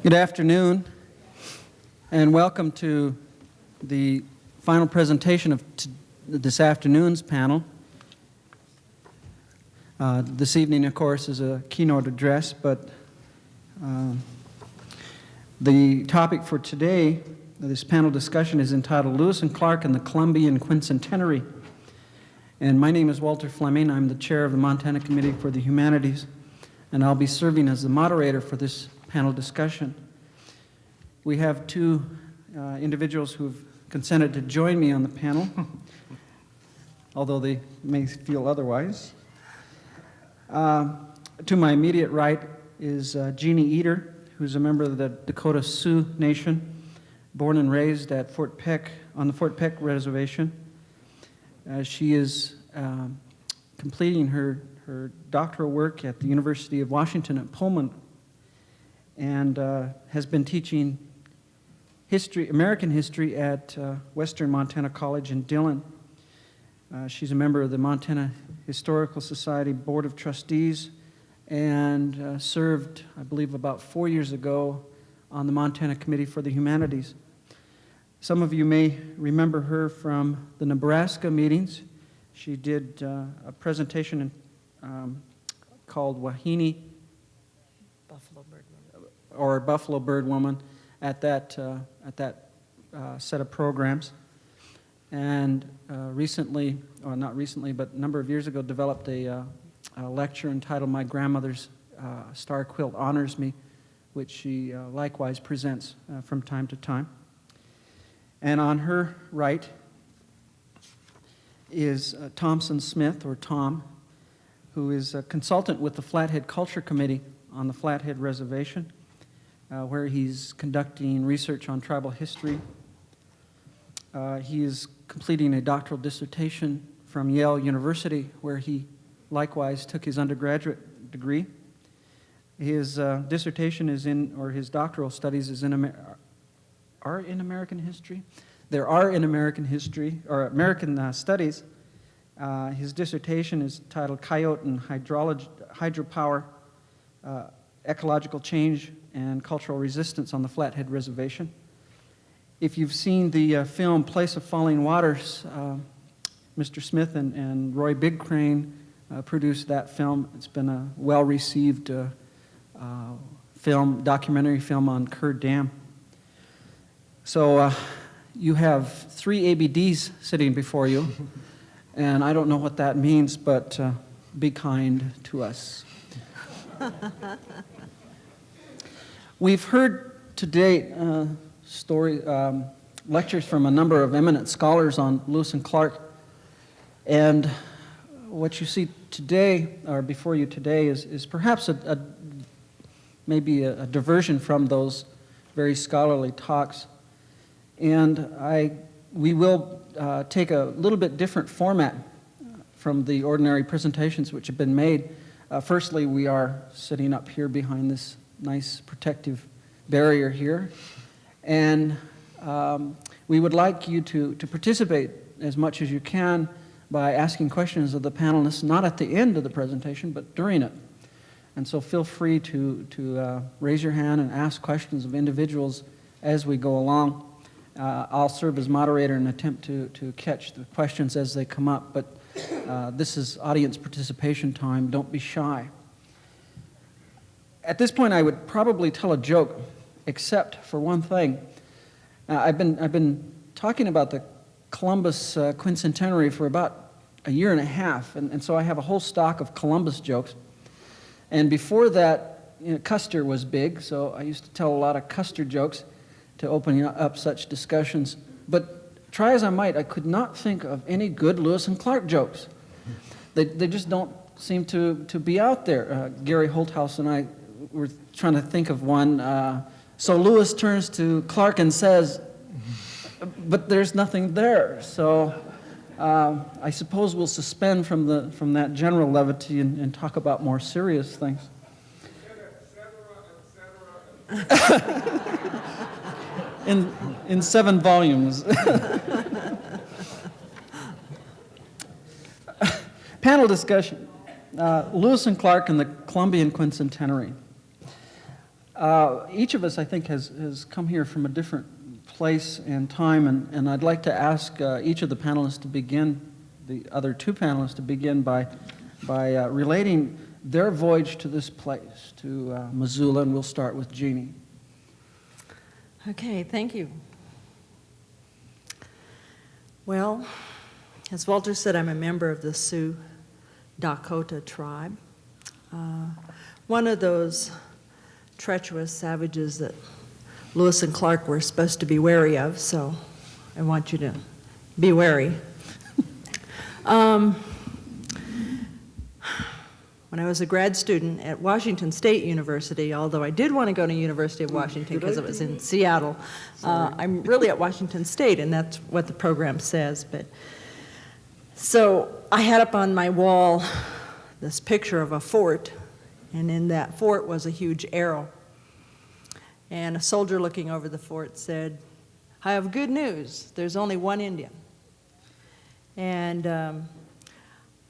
Good afternoon, and welcome to the final presentation of this afternoon's panel. This evening, of course, is a keynote address, but the topic for today, this panel discussion, is entitled Lewis and Clark and the Columbian Quincentenary. And my name is Walter Fleming. I'm the chair of the Montana Committee for the Humanities, and I'll be serving as the moderator for this panel discussion. We have two individuals who've consented to join me on the panel, although they may feel otherwise. To my immediate right is Jeannie Eater, who's a member of the Dakota Sioux Nation, born and raised at Fort Peck, on the Fort Peck Reservation. She is completing her doctoral work at the University of Washington at Pullman, and has been teaching American history at Western Montana College in Dillon. She's a member of the Montana Historical Society Board of Trustees and served, I believe, about 4 years ago on the Montana Committee for the Humanities. Some of you may remember her from the Nebraska meetings. She did a presentation called Wahine, Buffalo Bird Woman, at that set of programs. And recently, or not recently, but a number of years ago, developed a lecture entitled My Grandmother's Star Quilt Honors Me, which she likewise presents from time to time. And on her right is Thompson Smith, or Tom, who is a consultant with the Flathead Culture Committee on the Flathead Reservation, where he's conducting research on tribal history. He is completing a doctoral dissertation from Yale University, where he likewise took his undergraduate degree. His dissertation is or his doctoral studies is in American history? There are in American history, or American studies. His dissertation is titled Coyote and Hydropower, Ecological Change and Cultural Resistance on the Flathead Reservation. If you've seen the film Place of Falling Waters, Mr. Smith and Roy Big Crane produced that film. It's been a well-received documentary film on Kerr Dam. So you have 3 ABDs sitting before you, and I don't know what that means, but be kind to us. We've heard today lectures from a number of eminent scholars on Lewis and Clark, and what you see today, or before you today, is perhaps maybe a diversion from those very scholarly talks. And we will take a little bit different format from the ordinary presentations which have been made. Firstly, we are sitting up here behind this nice protective barrier here, and we would like you to participate as much as you can by asking questions of the panelists, not at the end of the presentation, but during it. And so feel free to raise your hand and ask questions of individuals as we go along. I'll serve as moderator and attempt to catch the questions as they come up, but this is audience participation time. Don't be shy. At this point, I would probably tell a joke, except for one thing. I've been talking about the Columbus Quincentenary for about a year and a half, and so I have a whole stock of Columbus jokes. And before that, Custer was big, so I used to tell a lot of Custer jokes to open up such discussions. But try as I might, I could not think of any good Lewis and Clark jokes. They just don't seem to be out there. Gary Holthouse and I were trying to think of one. So Lewis turns to Clark and says, but there's nothing there. So I suppose we'll suspend from that general levity and talk about more serious things. In 7 volumes. Panel discussion. Lewis and Clark and the Columbian Quincentenary. Each of us, I think, has come here from a different place and time, and I'd like to ask each of the panelists to begin, the other two panelists to begin by relating their voyage to this place, to Missoula, and we'll start with Jeannie. Okay, thank you. Well, as Walter said, I'm a member of the Sioux Dakota tribe. One of those treacherous savages that Lewis and Clark were supposed to be wary of, so I want you to be wary. When I was a grad student at Washington State University, although I did want to go to University of Washington because it was in Seattle, I'm really at Washington State, and that's what the program says. But so I had up on my wall this picture of a fort, and in that fort was a huge arrow. And a soldier looking over the fort said, "I have good news. There's only one Indian." And I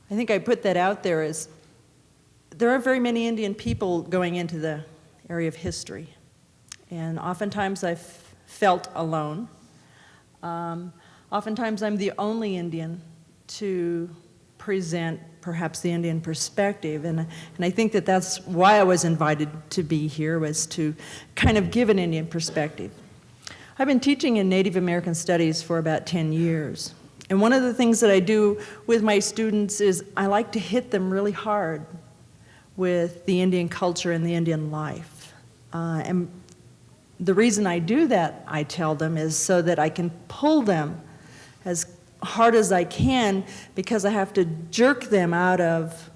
think I put that out there as there aren't very many Indian people going into the area of history. And oftentimes I've felt alone. Oftentimes I'm the only Indian to present perhaps the Indian perspective. And I think that that's why I was invited to be here, was to kind of give an Indian perspective. I've been teaching in Native American Studies for about 10 years. And one of the things that I do with my students is I like to hit them really hard with the Indian culture and the Indian life. And the reason I do that, I tell them, is so that I can pull them as hard as I can, because I have to jerk them out of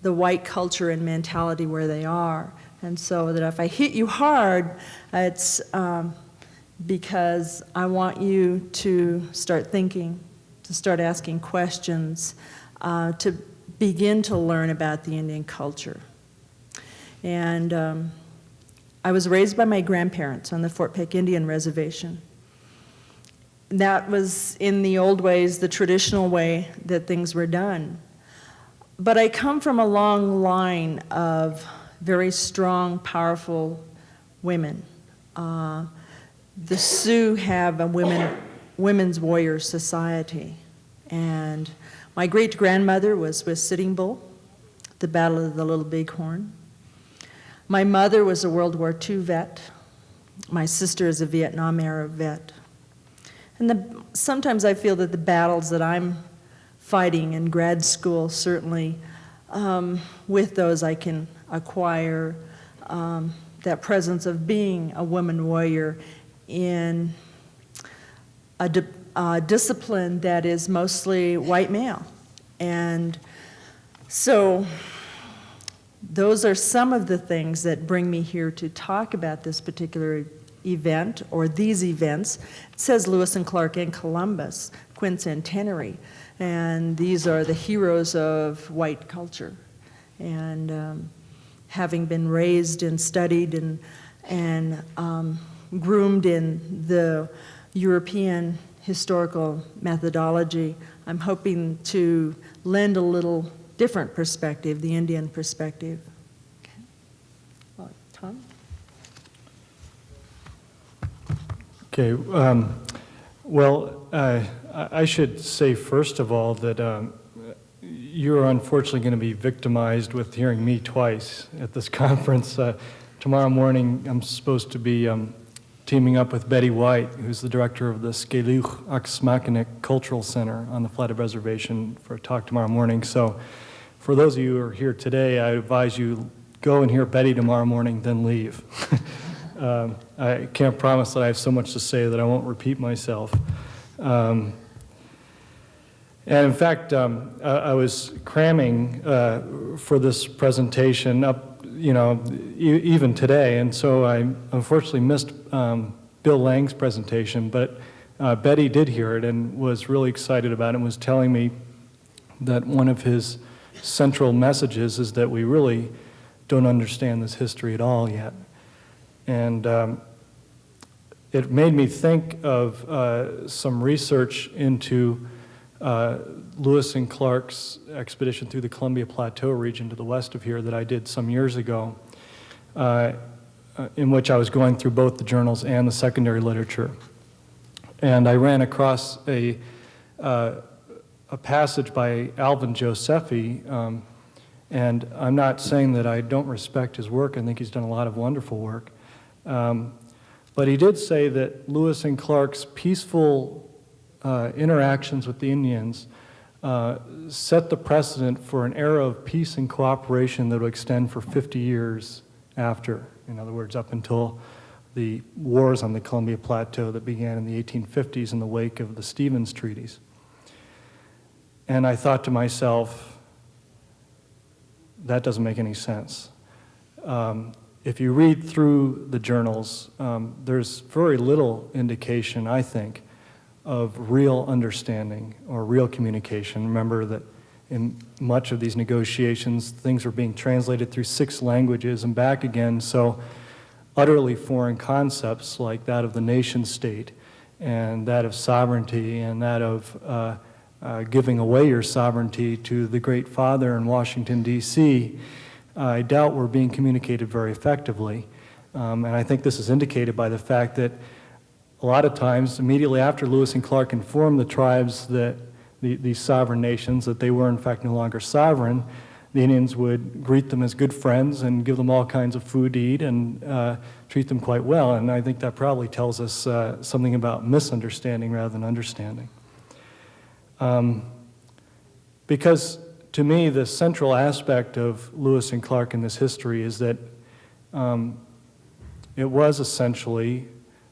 the white culture and mentality where they are. And so that if I hit you hard, it's because I want you to start thinking, to start asking questions, to begin to learn about the Indian culture. And I was raised by my grandparents on the Fort Peck Indian Reservation. That was, in the old ways, the traditional way that things were done. But I come from a long line of very strong, powerful women. The Sioux have a women's warrior society. And my great-grandmother was with Sitting Bull, the Battle of the Little Bighorn. My mother was a World War II vet. My sister is a Vietnam-era vet. And sometimes I feel that the battles that I'm fighting in grad school, certainly with those I can acquire that presence of being a woman warrior in a discipline that is mostly white male. And so those are some of the things that bring me here to talk about this particular event, or these events. It says Lewis and Clark and Columbus Quincentenary, and these are the heroes of white culture. And having been raised and studied and groomed in the European historical methodology, I'm hoping to lend a little different perspective, the Indian perspective. Okay. Well, Tom? Okay. Well, I should say first of all that you're unfortunately going to be victimized with hearing me twice at this conference. Tomorrow morning, I'm supposed to be teaming up with Betty White, who's the director of the Skeluch Aksmakanic Cultural Center on the Flathead Reservation, for a talk tomorrow morning. So for those of you who are here today, I advise you go and hear Betty tomorrow morning, then leave. I can't promise that I have so much to say that I won't repeat myself. And in fact, I was cramming for this presentation up, even today, and so I unfortunately missed Bill Lang's presentation, but Betty did hear it and was really excited about it and was telling me that one of his central messages is that we really don't understand this history at all yet. And it made me think of some research into Lewis and Clark's expedition through the Columbia Plateau region to the west of here that I did some years ago. in which I was going through both the journals and the secondary literature. And I ran across a passage by Alvin Josephi, and I'm not saying that I don't respect his work. I think he's done a lot of wonderful work. But he did say that Lewis and Clark's peaceful interactions with the Indians set the precedent for an era of peace and cooperation that would extend for 50 years after. In other words, up until the wars on the Columbia Plateau that began in the 1850s in the wake of the Stevens treaties. And I thought to myself, that doesn't make any sense. If you read through the journals, there's very little indication, I think, of real understanding or real communication. Remember that in much of these negotiations, things were being translated through 6 languages and back again, so utterly foreign concepts like that of the nation state and that of sovereignty and that of giving away your sovereignty to the Great Father in Washington, D.C., I doubt were being communicated very effectively. And I think this is indicated by the fact that a lot of times, immediately after Lewis and Clark informed the tribes that these sovereign nations that they were in fact no longer sovereign, the Indians would greet them as good friends and give them all kinds of food to eat and treat them quite well. And I think that probably tells us something about misunderstanding rather than understanding. Because to me, the central aspect of Lewis and Clark in this history is that it was essentially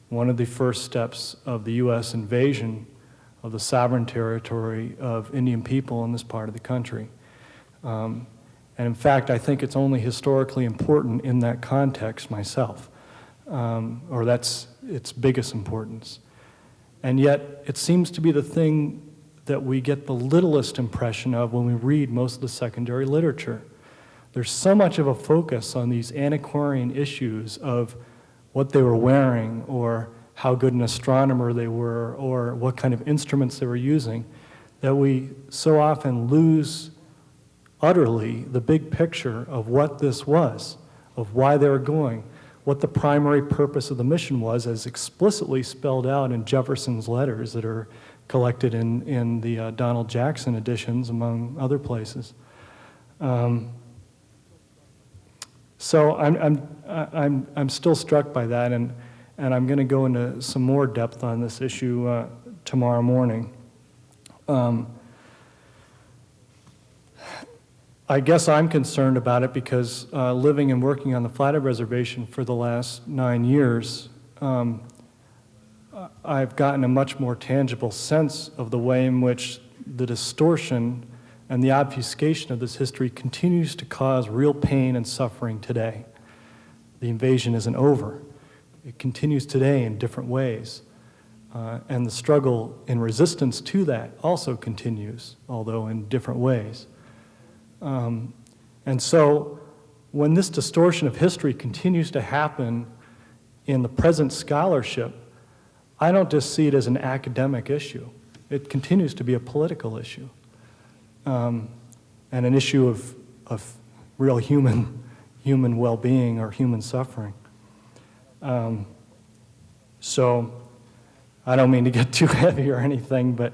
one of the first steps of the U.S. invasion of the sovereign territory of Indian people in this part of the country. And in fact, I think it's only historically important in that context myself, or that's its biggest importance. And yet, it seems to be the thing that we get the littlest impression of when we read most of the secondary literature. There's so much of a focus on these antiquarian issues of what they were wearing or how good an astronomer they were or what kind of instruments they were using that we so often lose utterly the big picture of what this was, of why they were going, what the primary purpose of the mission was, as explicitly spelled out in Jefferson's letters that are collected in the Donald Jackson editions, among other places. So I'm still struck by that, and I'm going to go into some more depth on this issue tomorrow morning. I guess I'm concerned about it because living and working on the Flathead Reservation for the last 9 years, I've gotten a much more tangible sense of the way in which the distortion and the obfuscation of this history continues to cause real pain and suffering today. The invasion isn't over. It continues today in different ways. And the struggle in resistance to that also continues, although in different ways. And so when this distortion of history continues to happen in the present scholarship, I don't just see it as an academic issue. It continues to be a political issue and an issue of real human well-being or human suffering. So I don't mean to get too heavy or anything, but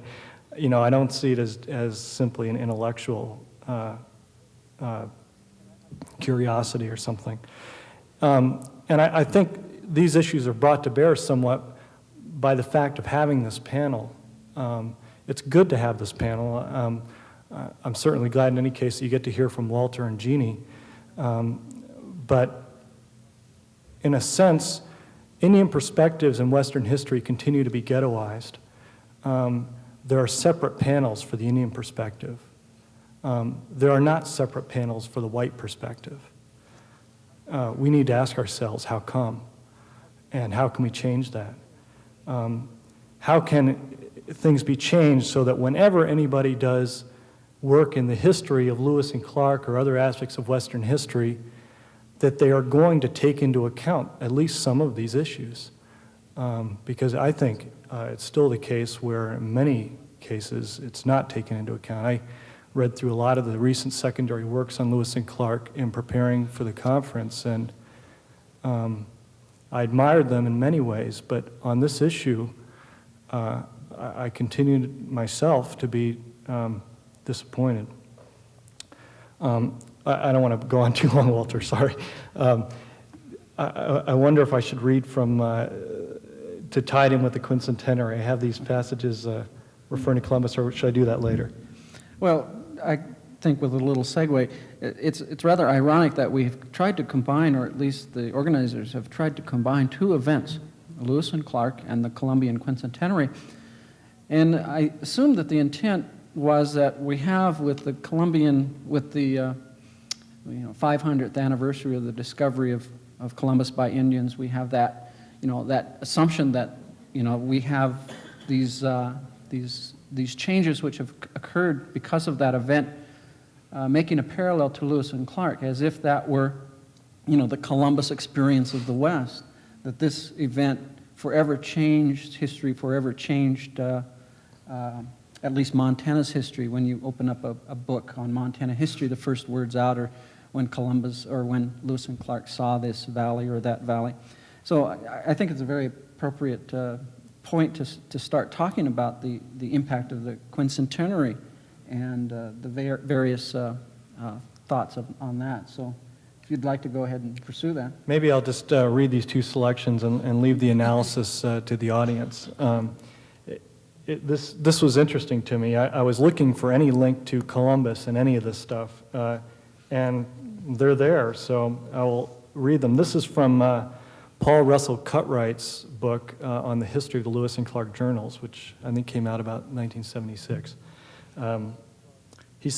I don't see it as simply an intellectual curiosity or something. And I think these issues are brought to bear somewhat by the fact of having this panel. It's good to have this panel. I'm certainly glad in any case that you get to hear from Walter and Jeannie. But in a sense, Indian perspectives in Western history continue to be ghettoized. There are separate panels for the Indian perspective. There are not separate panels for the white perspective. We need to ask ourselves, how come? And how can we change that? How can things be changed so that whenever anybody does work in the history of Lewis and Clark or other aspects of Western history, that they are going to take into account at least some of these issues? Because I think it's still the case where in many cases it's not taken into account. I read through a lot of the recent secondary works on Lewis and Clark in preparing for the conference, and I admired them in many ways, but on this issue, I continued myself to be disappointed. I don't want to go on too long, Walter, sorry. I wonder if I should read from, to tie it in with the Quincentenary. I have these passages referring to Columbus, or should I do that later? Well, I think with a little segue, it's rather ironic that we've tried to combine, or at least the organizers have tried to combine two events, Lewis and Clark and the Columbian Quincentenary. And I assume that the intent was that we have with the Columbian, with the 500th anniversary of the discovery of Columbus by Indians, we have that, that assumption that, we have these changes which have occurred because of that event, making a parallel to Lewis and Clark, as if that were, the Columbus experience of the West, that this event forever changed history, forever changed at least Montana's history. When you open up a book on Montana history, the first words out are when Columbus or when Lewis and Clark saw this valley or that valley. So I think it's a very appropriate point to start talking about the impact of the Quincentenary and the various thoughts on that. So if you'd like to go ahead and pursue that. Maybe I'll just read these two selections and leave the analysis to the audience. This was interesting to me. I was looking for any link to Columbus in any of this stuff, and they're there, so I will read them. This is from Paul Russell Cutright's book on the history of the Lewis and Clark journals, which I think came out about 1976. He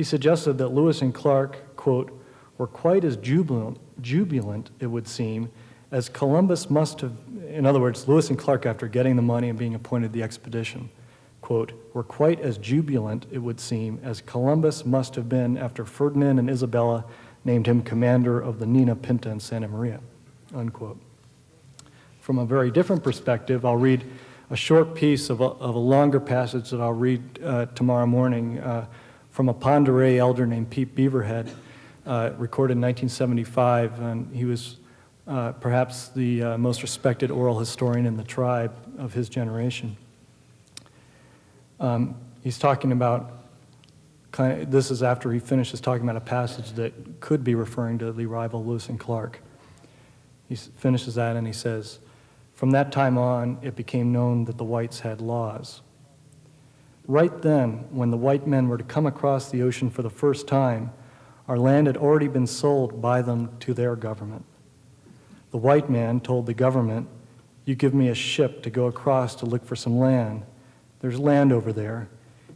suggested that Lewis and Clark, quote, were quite as jubilant, it would seem, as Columbus must have, in other words, Lewis and Clark, after getting the money and being appointed the expedition, quote, were quite as jubilant, it would seem, as Columbus must have been after Ferdinand and Isabella named him commander of the Nina, Pinta, and Santa Maria, unquote. From a very different perspective, I'll read a short piece of a longer passage that I'll read tomorrow morning from a Pend Oreille elder named Pete Beaverhead, recorded in 1975, and he was perhaps the most respected oral historian in the tribe of his generation. He's talking about, this is after he finishes talking about a passage that could be referring to the arrival of Lewis and Clark. He finishes that and he says, "From that time on, it became known that the whites had laws. Right then, when the white men were to come across the ocean for the first time, our land had already been sold by them to their government. The white man told the government, 'You give me a ship to go across to look for some land. There's land over there.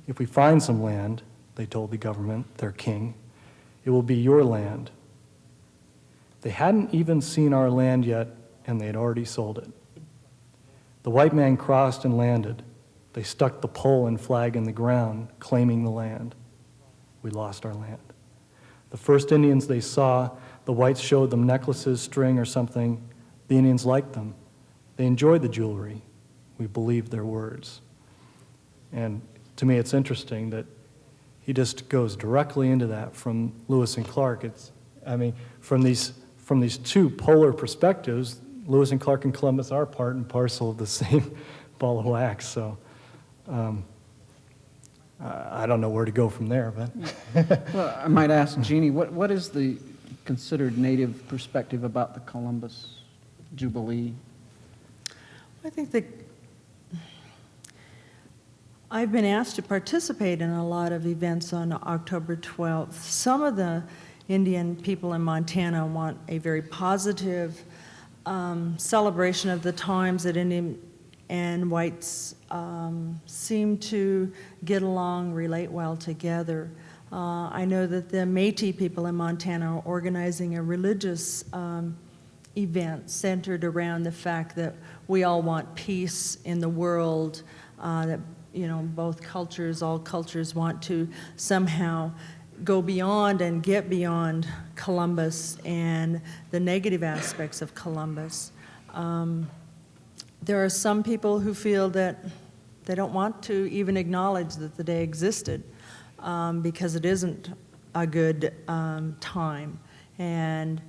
If we find some land,' they told the government, their king, 'it will be your land.' They hadn't even seen our land yet, and they had already sold it. The white man crossed and landed. They stuck the pole and flag in the ground, claiming the land. We lost our land. The first Indians they saw, the whites showed them necklaces, string, or something. The Indians liked them. They enjoyed the jewelry. We believed their words." And to me, it's interesting that he just goes directly into that from Lewis and Clark. From these two polar perspectives, Lewis and Clark and Columbus are part and parcel of the same ball of wax. So I don't know where to go from there, but Well, I might ask Jeannie, what is the considered native perspective about the Columbus Jubilee? I think that I've been asked to participate in a lot of events on October 12th. Some of the Indian people in Montana want a very positive celebration of the times that Indian and whites seem to get along, relate well together. I know that the Métis people in Montana are organizing a religious event centered around the fact that we all want peace in the world, that both cultures, all cultures want to somehow go beyond and get beyond Columbus and the negative aspects of Columbus. There are some people who feel that they don't want to even acknowledge that the day existed because it isn't a good time. And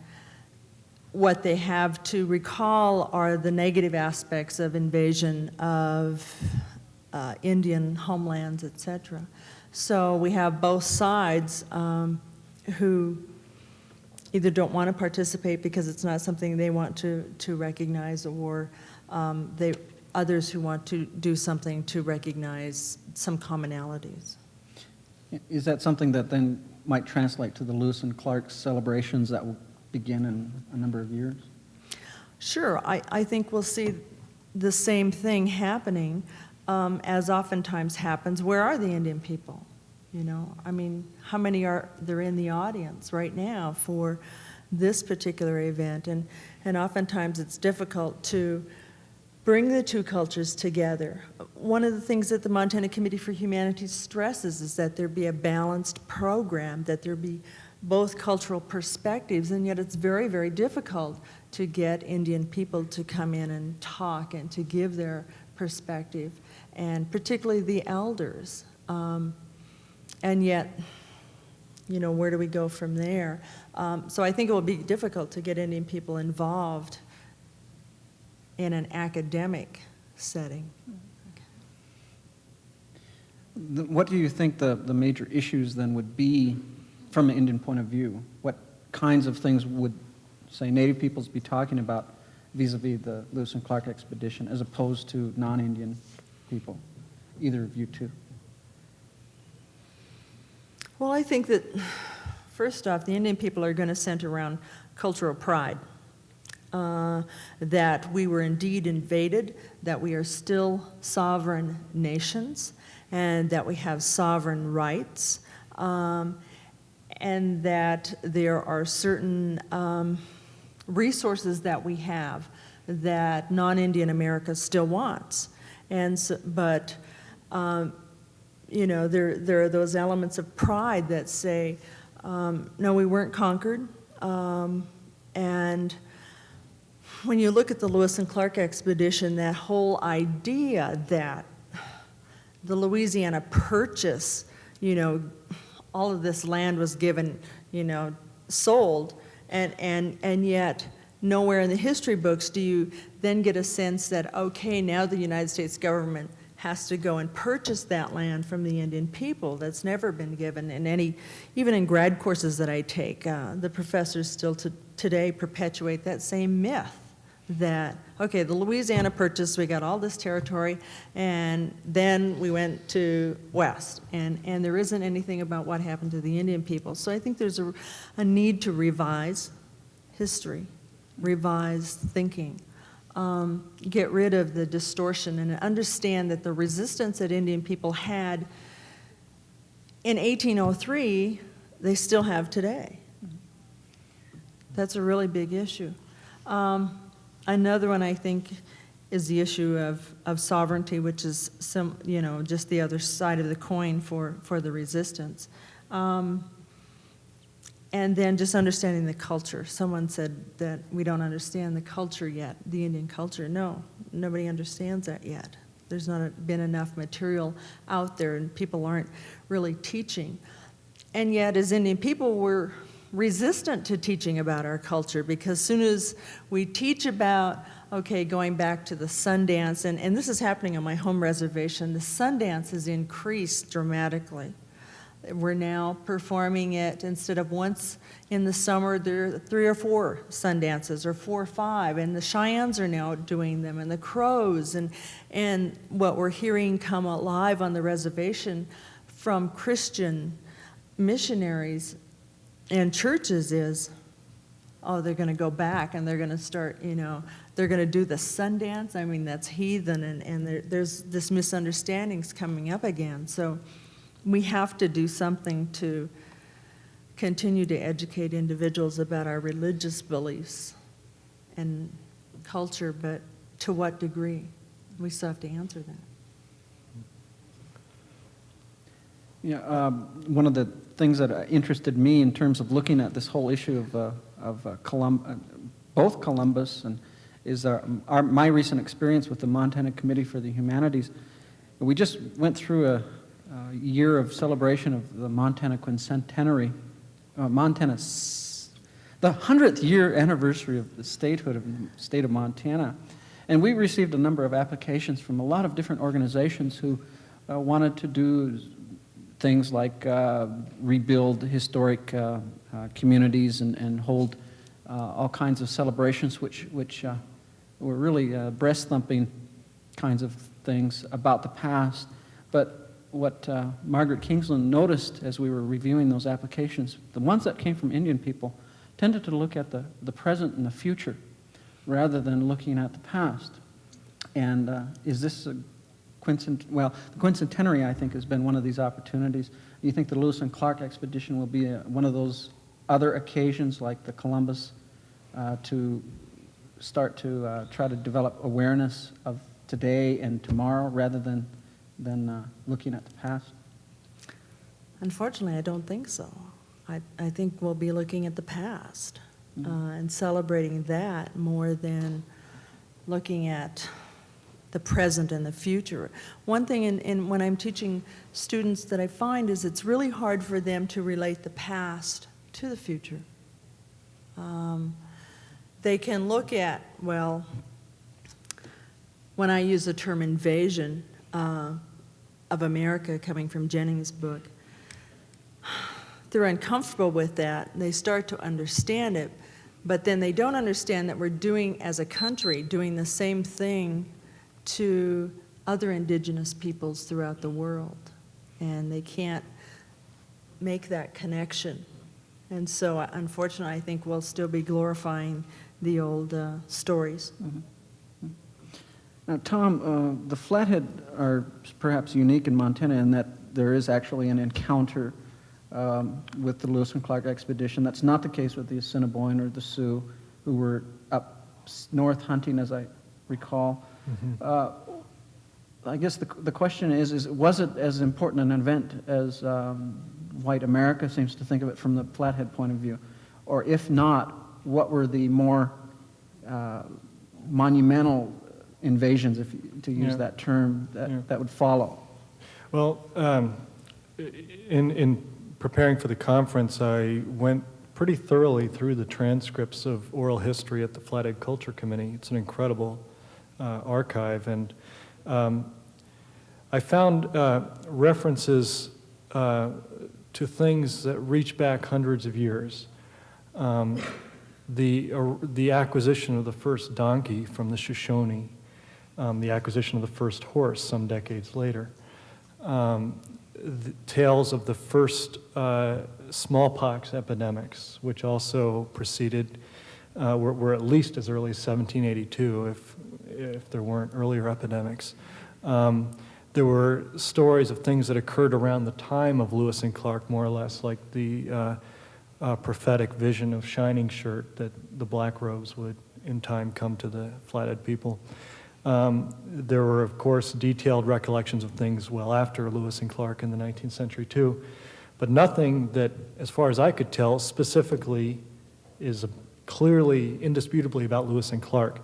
what they have to recall are the negative aspects of invasion of Indian homelands, etc. So we have both sides who either don't want to participate because it's not something they want to recognize, or others who want to do something to recognize some commonalities. Is that something that then might translate to the Lewis and Clark celebrations that will begin in a number of years? Sure, I think we'll see the same thing happening, as oftentimes happens. Where are the Indian people? You know, I mean, how many are there in the audience right now for this particular event? And oftentimes it's difficult to bring the two cultures together. One of the things that the Montana Committee for Humanities stresses is that there be a balanced program, that there be both cultural perspectives, and yet it's very, very difficult to get Indian people to come in and talk and to give their perspective, and particularly the elders. And yet, you know, where do we go from there? So I think it will be difficult to get Indian people involved in an academic setting. What do you think the major issues then would be from an Indian point of view? What kinds of things would, say, Native peoples be talking about vis-a-vis the Lewis and Clark expedition as opposed to non-Indian people? Either of you two. Well, I think that, first off, the Indian people are going to center around cultural pride, that we were indeed invaded, that we are still sovereign nations, and that we have sovereign rights, and that there are certain resources that we have that non-Indian America still wants. And so, but you know, there are those elements of pride that say, no, we weren't conquered. And when you look at the Lewis and Clark expedition, that whole idea that the Louisiana Purchase, you know, all of this land was given, you know, sold, and yet nowhere in the history books do you then get a sense that, okay, now the United States government has to go and purchase that land from the Indian people. That's never been given in any, even in grad courses that I take. The professors still today perpetuate that same myth that, okay, the Louisiana Purchase, we got all this territory, and then we went to west, and there isn't anything about what happened to the Indian people. So I think there's a need to revise history, revise thinking, get rid of the distortion, and understand that the resistance that Indian people had in 1803, they still have today. That's a really big issue. Another one, I think, is the issue of sovereignty, which is you know, just the other side of the coin for the resistance. And then just understanding the culture. Someone said that we don't understand the culture yet, the Indian culture. No, nobody understands that yet. There's not been enough material out there, and people aren't really teaching. And yet, as Indian people, we're resistant to teaching about our culture, because as soon as we teach about, okay, going back to the Sundance, and this is happening on my home reservation, the Sundance has increased dramatically. We're now performing it, instead of once in the summer, there are 3 or 4 Sundances, or 4 or 5, and the Cheyennes are now doing them, and the Crows, and what we're hearing come alive on the reservation from Christian missionaries and churches is, oh, they're going to go back and they're going to start, you know, they're going to do the Sundance. I mean, that's heathen, and there's this misunderstandings coming up again. So we have to do something to continue to educate individuals about our religious beliefs and culture, but to what degree? We still have to answer that. Yeah, one of the things that interested me in terms of looking at this whole issue of both Columbus and is my recent experience with the Montana Committee for the Humanities. We just went through a year of celebration of the Montana Quincentenary, the the 100th year anniversary of the statehood of the state of Montana. And we received a number of applications from a lot of different organizations who wanted to do things like rebuild historic communities and hold all kinds of celebrations which were really breast-thumping kinds of things about the past. But what Margaret Kingsland noticed as we were reviewing those applications, the ones that came from Indian people tended to look at the present and the future rather than looking at the past. And is this a the Quincentenary, I think, has been one of these opportunities. You think the Lewis and Clark expedition will be one of those other occasions like the Columbus to start to try to develop awareness of today and tomorrow rather than looking at the past? Unfortunately, I don't think so. I think we'll be looking at the past and celebrating that more than looking at the present and the future. One thing when I'm teaching students that I find is it's really hard for them to relate the past to the future. They can look at, well, when I use the term invasion of America coming from Jennings' book, they're uncomfortable with that. They start to understand it, but then they don't understand that we're doing, as a country, doing the same thing to other indigenous peoples throughout the world. And they can't make that connection. And so, unfortunately, I think we'll still be glorifying the old stories. Mm-hmm. Now, Tom, the Flathead are perhaps unique in Montana in that there is actually an encounter with the Lewis and Clark expedition. That's not the case with the Assiniboine or the Sioux, who were up north hunting, as I recall. Mm-hmm. I guess the question is was it as important an event as white America seems to think of it from the Flathead point of view? Or if not, what were the more monumental invasions, to use that term, that would follow? Well, in preparing for the conference, I went pretty thoroughly through the transcripts of oral history at the Flathead Culture Committee. It's an incredible archive, and I found references to things that reach back hundreds of years. The acquisition of the first donkey from the Shoshone, the acquisition of the first horse some decades later, the tales of the first smallpox epidemics, which also preceded, were at least as early as 1782, if there weren't earlier epidemics. There were stories of things that occurred around the time of Lewis and Clark, more or less, like the prophetic vision of Shining Shirt, that the black robes would in time come to the Flathead people. There were, of course, detailed recollections of things well after Lewis and Clark in the 19th century too, but nothing that, as far as I could tell, specifically is clearly, indisputably about Lewis and Clark.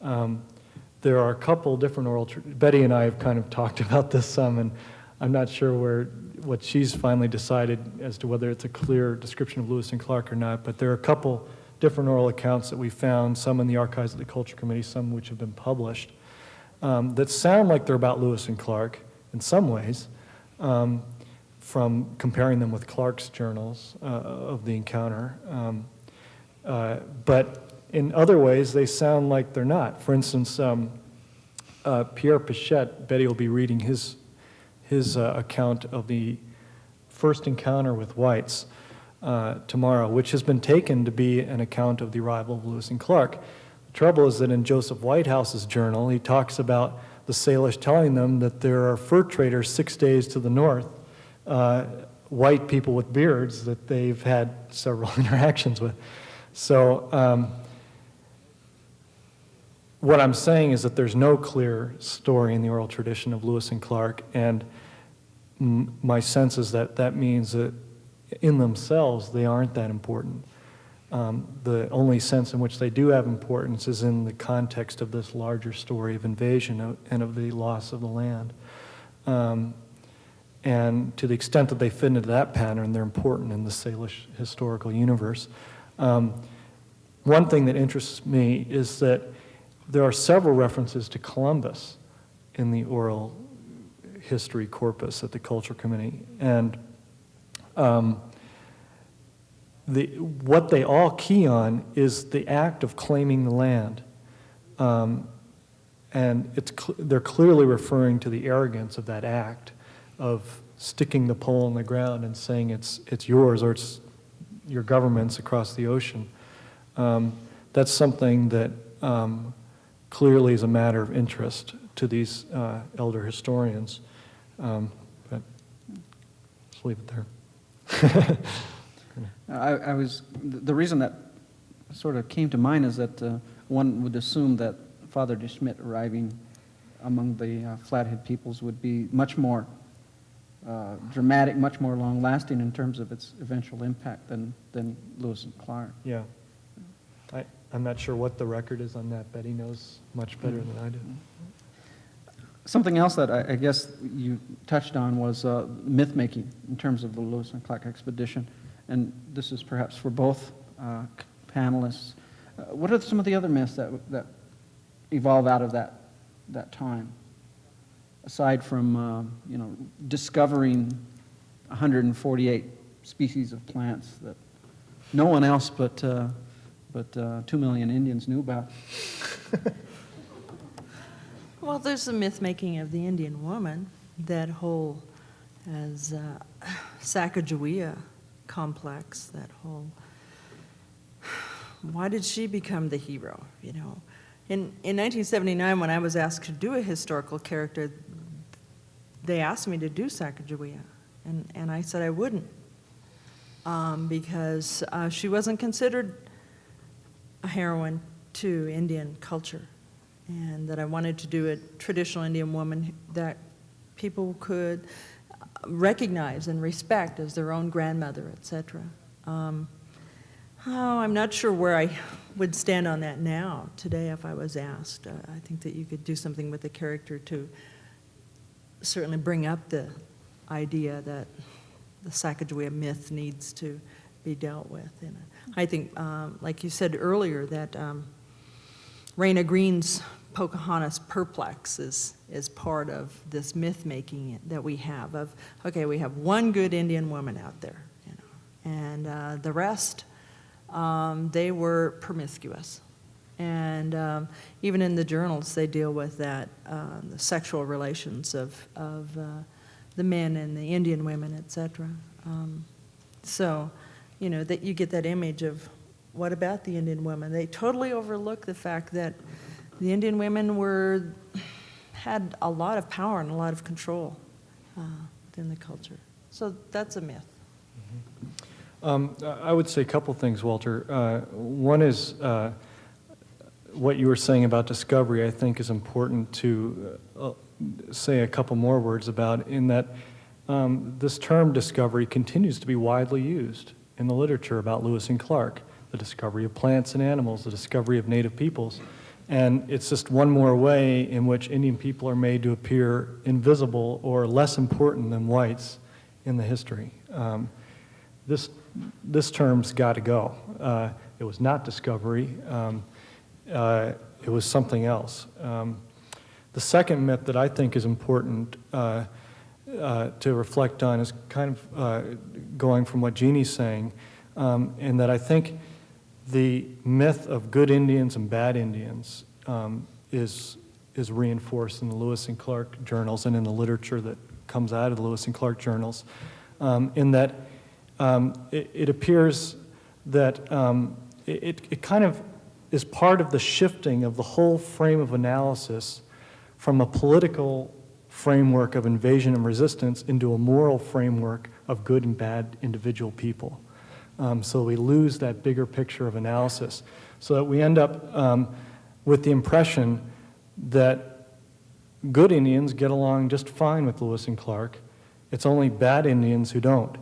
There are a couple different oral, Betty and I have kind of talked about this some, and I'm not sure what she's finally decided as to whether it's a clear description of Lewis and Clark or not, but there are a couple different oral accounts that we found, some in the archives of the Culture Committee, some which have been published, that sound like they're about Lewis and Clark in some ways, from comparing them with Clark's journals of the encounter. But in other ways, they sound like they're not. For instance, Pierre Pichette, Betty will be reading his account of the first encounter with whites tomorrow, which has been taken to be an account of the arrival of Lewis and Clark. The trouble is that in Joseph Whitehouse's journal, he talks about the Salish telling them that there are fur traders 6 days to the north, white people with beards that they've had several interactions with. So what I'm saying is that there's no clear story in the oral tradition of Lewis and Clark, and my sense is that that means that in themselves they aren't that important. The only sense in which they do have importance is in the context of this larger story of invasion and of the loss of the land. And to the extent that they fit into that pattern, they're important in the Salish historical universe. one thing that interests me is that there are several references to Columbus in the oral history corpus at the Culture Committee, and what they all key on is the act of claiming the land. And they're clearly referring to the arrogance of that act of sticking the pole in the ground and saying it's yours or it's your government's across the ocean. That's something that clearly is a matter of interest to these elder historians. But let's leave it there. The reason that sort of came to mind is that one would assume that Father de Smet arriving among the Flathead peoples would be much more dramatic, much more long-lasting in terms of its eventual impact than Lewis and Clark. Yeah. I'm not sure what the record is on that. Betty knows much better than I do. Something else that I guess you touched on was myth-making in terms of the Lewis and Clark expedition. And this is perhaps for both panelists. What are some of the other myths that evolve out of that time, aside from discovering 148 species of plants that no one else but 2 million Indians knew about? Well, there's the myth-making of the Indian woman, that whole as Sacagawea complex, that whole, why did she become the hero, In 1979, when I was asked to do a historical character, they asked me to do Sacagawea, and I said I wouldn't, because she wasn't considered a heroine to Indian culture, and that I wanted to do a traditional Indian woman that people could recognize and respect as their own grandmother, etc. I'm not sure where I would stand on that now, today, if I was asked. I think that you could do something with the character to certainly bring up the idea that the Sacagawea myth needs to be dealt with. And I think, like you said earlier, that Raina Green's Pocahontas Perplex is part of this myth-making that we have of, okay, we have one good Indian woman out there, and the rest, they were promiscuous. And even in the journals, they deal with that, the sexual relations of the men and the Indian women, etc. So, that you get that image of, what about the Indian woman? They totally overlook the fact that the Indian women had a lot of power and a lot of control within the culture. So that's a myth. I would say a couple things, Walter. One is what you were saying about discovery, I think, is important to say a couple more words about, in that this term discovery continues to be widely used in the literature about Lewis and Clark, the discovery of plants and animals, the discovery of native peoples. And it's just one more way in which Indian people are made to appear invisible or less important than whites in the history. This term's got to go. It was not discovery. It was something else. The second myth that I think is important to reflect on is kind of going from what Jeannie's saying, in that I think the myth of good Indians and bad Indians is reinforced in the Lewis and Clark journals and in the literature that comes out of the Lewis and Clark journals, in that it appears that it kind of is part of the shifting of the whole frame of analysis from a political framework of invasion and resistance into a moral framework of good and bad individual people. So we lose that bigger picture of analysis, so that we end up with the impression that good Indians get along just fine with Lewis and Clark. It's only bad Indians who don't.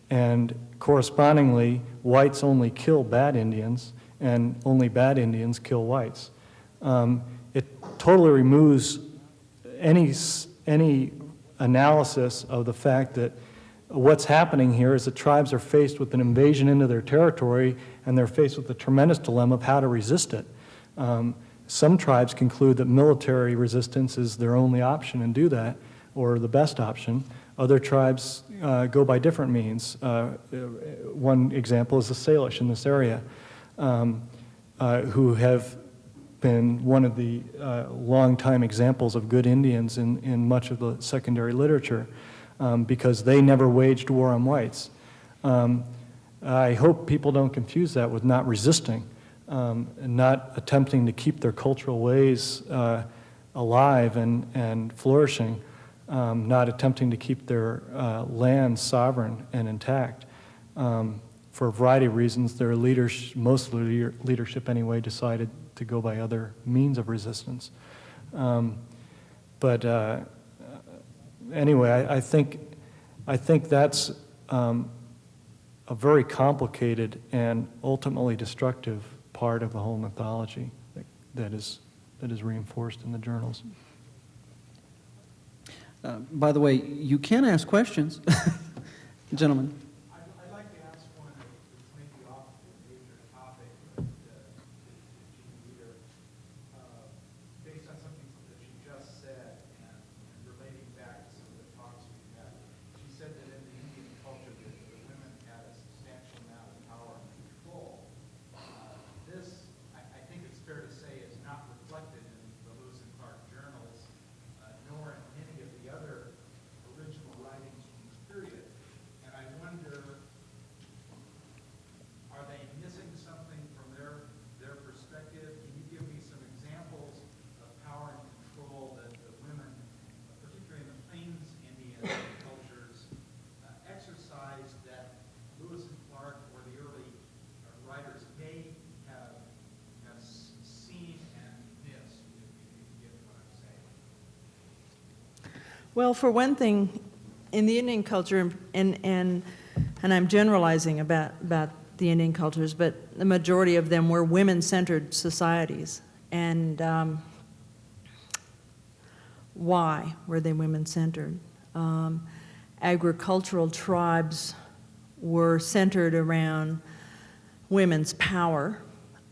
And correspondingly, whites only kill bad Indians, and only bad Indians kill whites. It totally removes any analysis of the fact that what's happening here is that tribes are faced with an invasion into their territory, and they're faced with the tremendous dilemma of how to resist it. Some tribes conclude that military resistance is their only option and do that, or the best option. Other tribes go by different means. One example is the Salish in this area, who have been one of the longtime examples of good Indians in much of the secondary literature, because they never waged war on whites. I hope people don't confuse that with not resisting, and not attempting to keep their cultural ways alive and flourishing, not attempting to keep their land sovereign and intact. For a variety of reasons, their leaders, most of the leadership anyway, decided to go by other means of resistance. Anyway, I think that's a very complicated and ultimately destructive part of the whole mythology that is reinforced in the journals. By the way, you can ask questions, gentlemen. I'd like to ask one that's maybe off the major topic, but either based on something that she just said and relating back to some of the talks we've had. She said that in the Indian culture that the women had a substantial amount of power and control. This, I think it's fair to say, is not reflected in the Lewis and Clark journals, nor in any of the other original writings from this period. And I wonder, are they missing something from their perspective? Can you give me some examples of power and control that the women, particularly in the Plains Indian cultures, exercised that Lewis and Clark or the early writers may have seen and missed, if you get what I'm saying? Well, for one thing, in the Indian culture, and I'm generalizing about the Indian cultures, but the majority of them were women-centered societies. And why were they women-centered? Agricultural tribes were centered around women's power.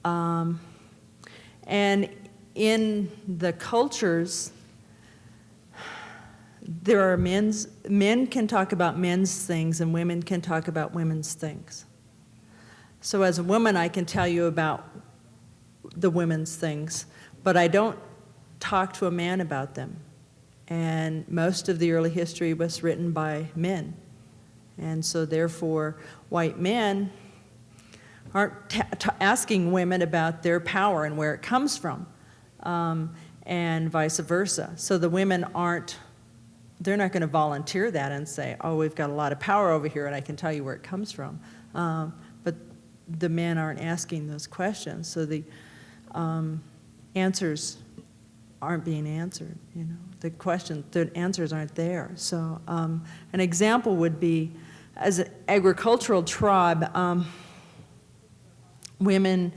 And in the cultures, there are men can talk about men's things and women can talk about women's things. So as a woman, I can tell you about the women's things, but I don't talk to a man about them. And most of the early history was written by men. And so therefore, white men aren't asking women about their power and where it comes from, and vice versa. So the women they're not going to volunteer that and say, oh, we've got a lot of power over here and I can tell you where it comes from. But the men aren't asking those questions, so the answers aren't being answered, you know. The answers aren't there. So an example would be, as an agricultural tribe, women,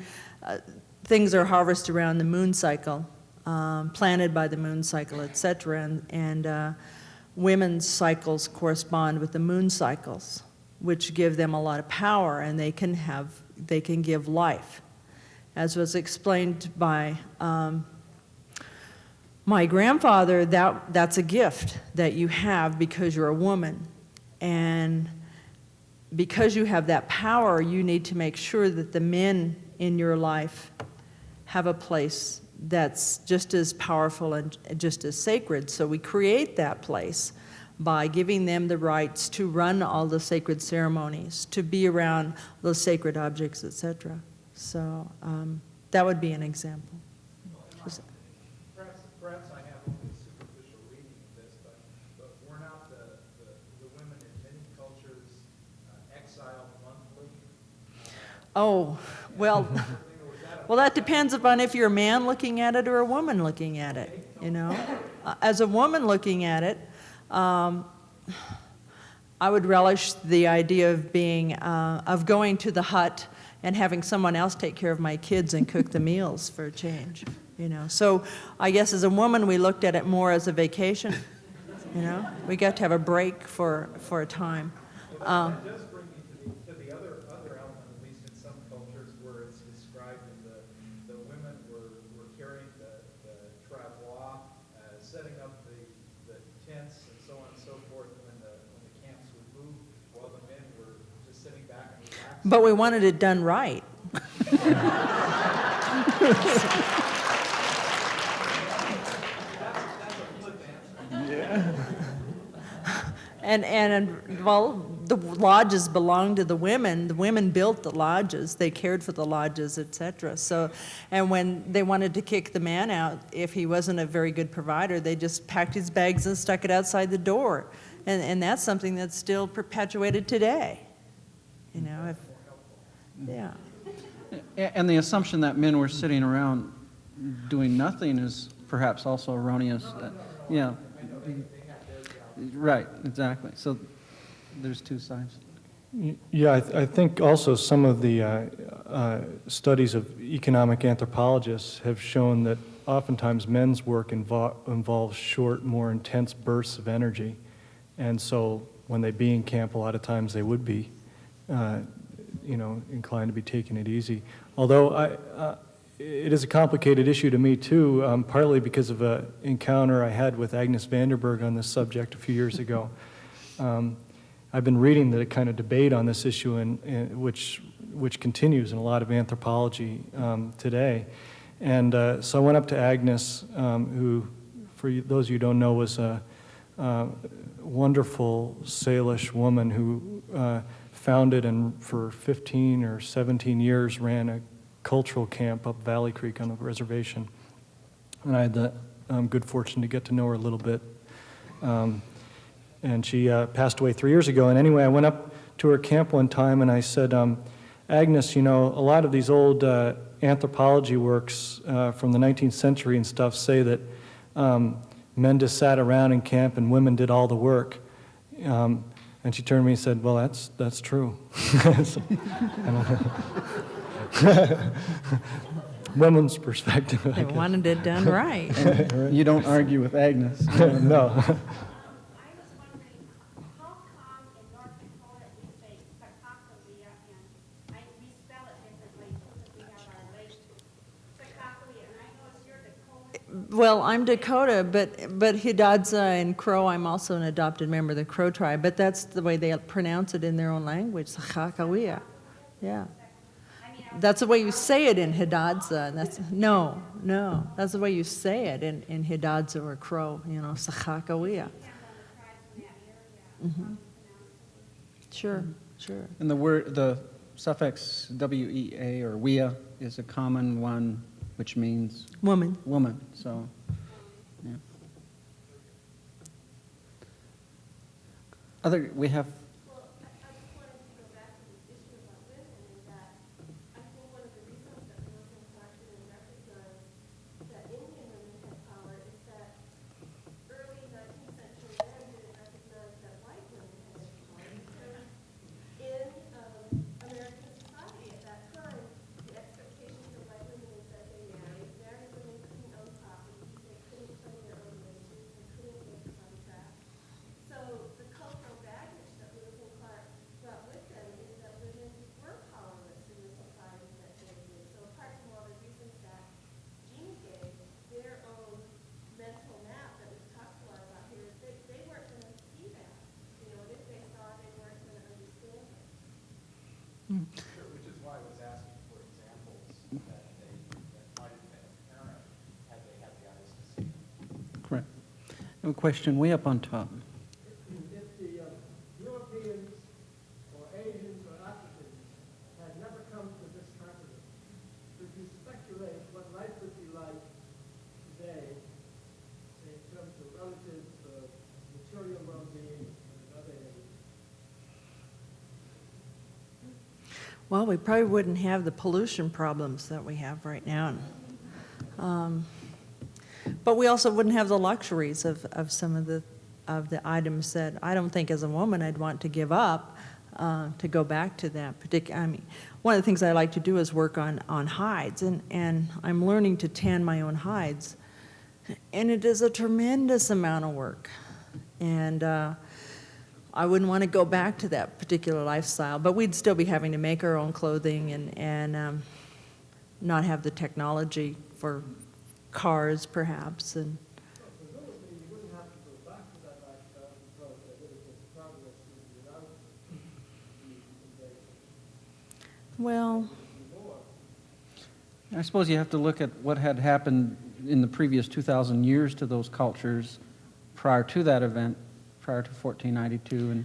things are harvested around the moon cycle, planted by the moon cycle, etc. And women's cycles correspond with the moon cycles, which give them a lot of power, and they can give life. As was explained by my grandfather, that's a gift that you have because you're a woman. And because you have that power, you need to make sure that the men in your life have a place that's just as powerful and just as sacred. So we create that place by giving them the rights to run all the sacred ceremonies, to be around those sacred objects, etc. So that would be an example. Perhaps I have only a superficial reading of this, but were not the women in many cultures exiled monthly? Oh, well, well, that depends upon if you're a man looking at it or a woman looking at it, you know. As a woman looking at it, I would relish the idea of going to the hut and having someone else take care of my kids and cook the meals for a change, you know. So I guess as a woman, we looked at it more as a vacation, you know. We got to have a break for a time. Well, that does bring me to the other element, at least in some cultures, where it's described that the women were carrying the travois, setting up the tents and so on and so forth when the camps would move, while the men were just sitting back and relaxing. But we wanted it done right. And well, the lodges belonged to the women. The women built the lodges. They cared for the lodges, etc. So, and when they wanted to kick the man out, if he wasn't a very good provider, they just packed his bags and stuck it outside the door. And that's something that's still perpetuated today. You know, yeah. And the assumption that men were sitting around doing nothing is perhaps also erroneous. Yeah. Right, exactly. So there's two sides. Yeah, I think also some of the studies of economic anthropologists have shown that oftentimes men's work involves short, more intense bursts of energy. And so when they be in camp, a lot of times they would be, inclined to be taking it easy. Although it is a complicated issue to me too, partly because of an encounter I had with Agnes Vanderberg on this subject a few years ago. I've been reading the kind of debate on this issue, which continues in a lot of anthropology today. And so I went up to Agnes, who, for those of you who don't know, was a wonderful Salish woman who founded and for 15 or 17 years ran a cultural camp up Valley Creek on the reservation. And I had the good fortune to get to know her a little bit. And she passed away 3 years ago. And anyway, I went up to her camp one time and I said, Agnes, a lot of these old anthropology works from the 19th century and stuff say that men just sat around in camp and women did all the work. And she turned to me and said, well, that's true. So, women's perspective. They wanted it done right. You don't argue with Agnes. No. I was wondering, how come in North Dakota we say Sakakawea, and we spell it differently because we have our lake, Sakakawea, and I noticed you're Dakota. Well, I'm Dakota, but Hidatsa and Crow, I'm also an adopted member of the Crow tribe, but that's the way they pronounce it in their own language, Sakakawea. Yeah. That's the way you say it in Hidatsa, and that's, no, that's the way you say it in Hidatsa or Crow, Sakakawea. Mm-hmm. Sure. And the suffix wea or wea is a common one, which means Woman. woman. So, yeah. We have. Well, I just wanted to go back to this issue about women, and that I think one of the reasons that Lewis and Clark didn't recognize that Indian women had power is that early 19th century men didn't recognize that white women had power, because in American society at that time, the expectations of white women is that they married women couldn't own property, they couldn't claim their own wages, they couldn't make contracts. So the cultural baggage that Lewis and Clark brought with them is that women were powerless in the society that they lived in. So apart from all the reasons that Jean gave, their own mental map that we've talked a lot about here, they weren't going to see that. And if they saw it, they weren't going to understand it. Sure, which is why I was asking for examples that might have been apparent had they had the eyes to see them. Correct. I have a question way up on top. If the Europeans or Asians or Africans had never come to this continent, could you speculate what life would be like today in terms of relative material well-being and other areas? Well, we probably wouldn't have the pollution problems that we have right now. But we also wouldn't have the luxuries of some of the items that I don't think as a woman I'd want to give up to go back to that particular. I mean, one of the things I like to do is work on hides, and I'm learning to tan my own hides, and it is a tremendous amount of work. And I wouldn't want to go back to that particular lifestyle, but we'd still be having to make our own clothing and not have the technology for cars, perhaps, and Presumably, you wouldn't have to go back to that lifestyle because there would have been progress without the invasion. well, I suppose you have to look at what had happened in the previous 2,000 years to those cultures prior to that event, prior to 1492,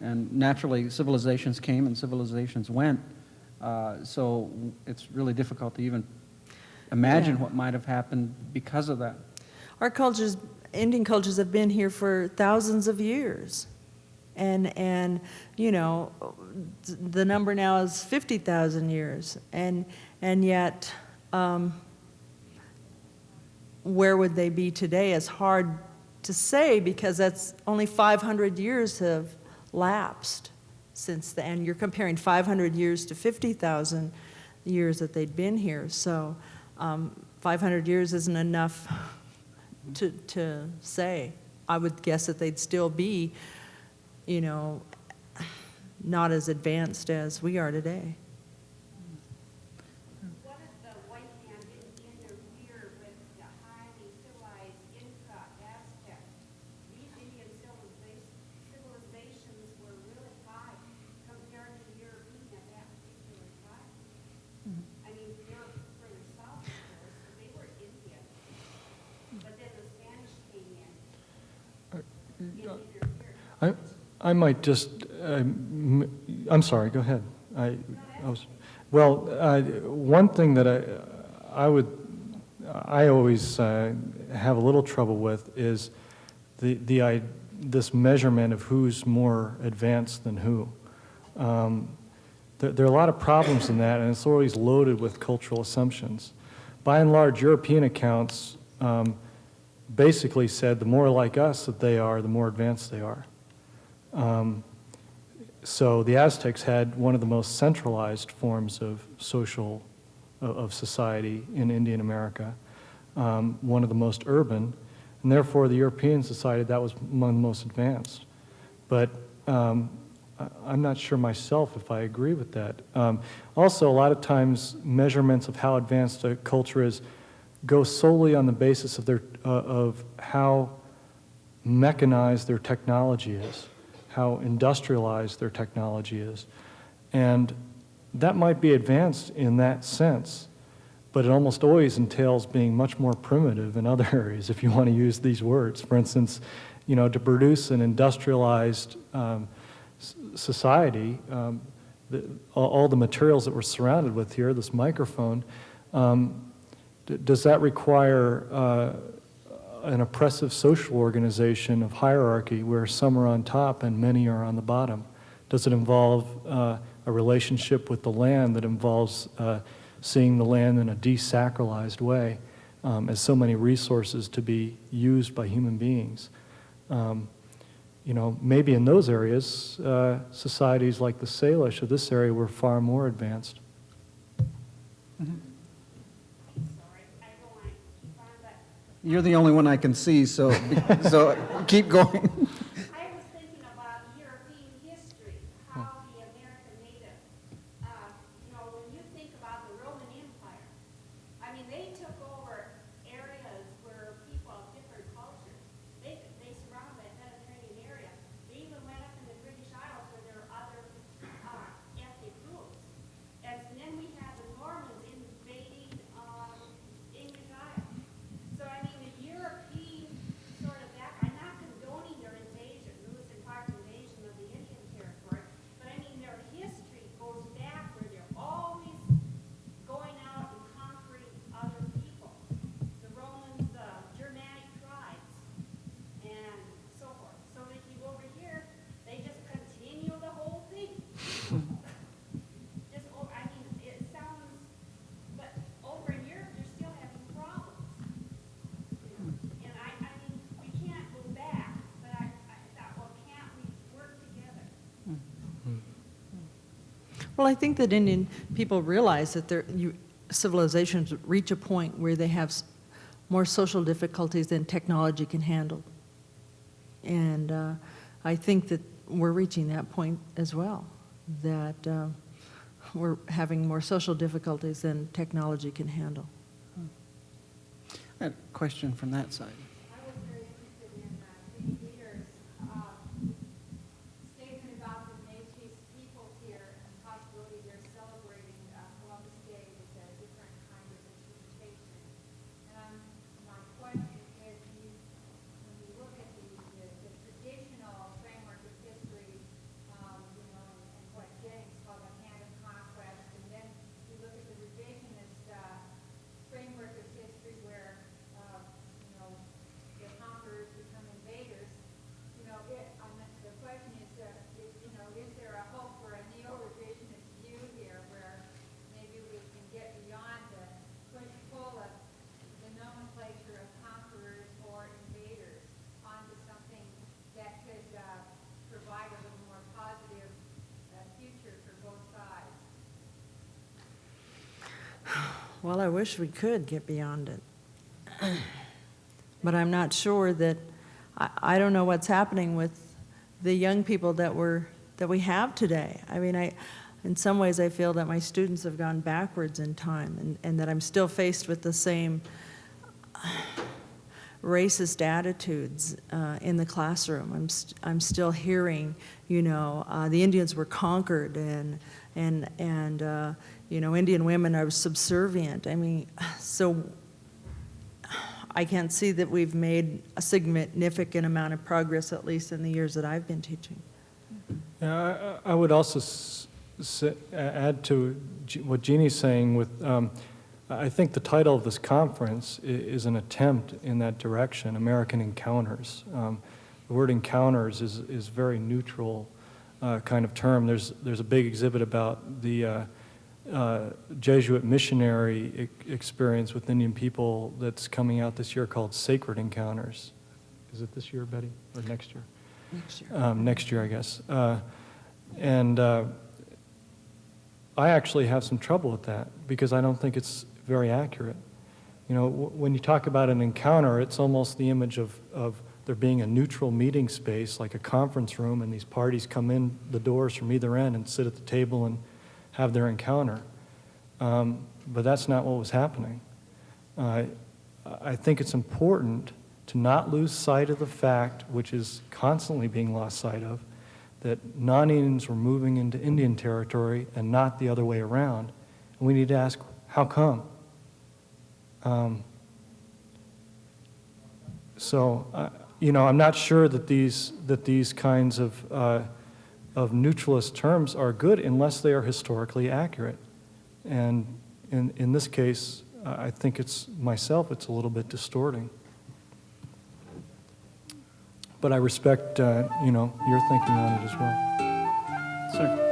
and naturally civilizations came and civilizations went, so it's really difficult to even imagine Yeah. what might have happened because of that. our cultures, Indian cultures, have been here for thousands of years. And you know, the number now is 50,000 years. And yet, where would they be today is hard to say, because that's only 500 years have lapsed since then. And you're comparing 500 years to 50,000 years that they'd been here. So 500 years isn't enough to say. I would guess that they'd still be, you know, not as advanced as we are today. What if the white man didn't interfere with the highly civilized Inca, Aztec? These Indian civilizations were really high compared to the European at that particular time. I mean, they were further south, of course, but they were Indian. But then the Spanish came in and interfered. I might just, I'm sorry, go ahead. Well, one thing that I always have a little trouble with is this measurement of who's more advanced than who. There are a lot of problems in that, and it's always loaded with cultural assumptions. By and large, European accounts basically said the more like us that they are, the more advanced they are. So the Aztecs had one of the most centralized forms of society in Indian America, one of the most urban, and therefore the Europeans decided that was among the most advanced. But I'm not sure myself if I agree with that. Also, a lot of times measurements of how advanced a culture is go solely on the basis of how mechanized their technology is, how industrialized their technology is. And that might be advanced in that sense, but it almost always entails being much more primitive in other areas, if you want to use these words. For instance, you know, to produce an industrialized society, all the materials that we're surrounded with here, this microphone, does that require an oppressive social organization of hierarchy where some are on top and many are on the bottom? Does it involve a relationship with the land that involves seeing the land in a desacralized way as so many resources to be used by human beings? You know, maybe in those areas, societies like the Salish of this area were far more advanced. You're the only one I can see, so keep going. I was thinking about European history, how the American native, you know, when you think about the Roman Empire, I mean, they took over areas where people of different cultures, they surrounded that Mediterranean area. They even went up in the British Isles where there are other ethnic groups. And then we had the Normans invading English Isles. So, I mean, the European sort of back, I'm not condoning their invasion, Lewis and Clark's invasion of the Indian territory, but I mean, their history goes back where they're always going out and conquering other people. The Romans, the Germanic tribes, and so forth. So that you over here, they just continue the whole thing. Just over, I mean, it sounds, but over in Europe, they're still having problems. And I mean, we can't go back, but I thought, well, can't we work together? Well, I think that Indian people realize that civilizations reach a point where they have more social difficulties than technology can handle. And I think that we're reaching that point as well, that we're having more social difficulties than technology can handle. I had a question from that side. I was very interested in Jimmy Dieter's statement about the Métis peoples here and the possibility they're celebrating Columbus Day with a different kind of interpretation. And my question is, when you look at the traditional framework of history, and what Jennings called a hand of conquest, and then you look at the revisionist framework of history where the conquerors become invaders. The question is, is there a hope for a neo-revisionist view here where maybe we can get beyond the push-pull of the nomenclature of conquerors or invaders onto something that could provide a little more positive future for both sides? Well, I wish we could get beyond it. But I'm not sure that, I don't know what's happening with the young people that we have today. I mean, in some ways I feel that my students have gone backwards in time, and that I'm still faced with the same racist attitudes in the classroom. I'm still hearing, the Indians were conquered, and Indian women are subservient. I mean, so I can't see that we've made a significant amount of progress, at least in the years that I've been teaching. Yeah, I would also add to what Jeannie's saying with, I think the title of this conference is an attempt in that direction, American Encounters. The word encounters is very neutral kind of term. There's a big exhibit about the Jesuit missionary experience with Indian people that's coming out this year called Sacred Encounters. Is it this year, Betty, or next year? Next year. Next year, I guess. And I actually have some trouble with that because I don't think it's very accurate. When you talk about an encounter, it's almost the image of there being a neutral meeting space, like a conference room, and these parties come in the doors from either end and sit at the table and have their encounter. But that's not what was happening. I think it's important to not lose sight of the fact, which is constantly being lost sight of, that non-Indians were moving into Indian territory and not the other way around. And we need to ask, how come? I'm not sure that these kinds of neutralist terms are good unless they are historically accurate. And in this case, I think it's a little bit distorting. But I respect, your thinking on it as well. Sir.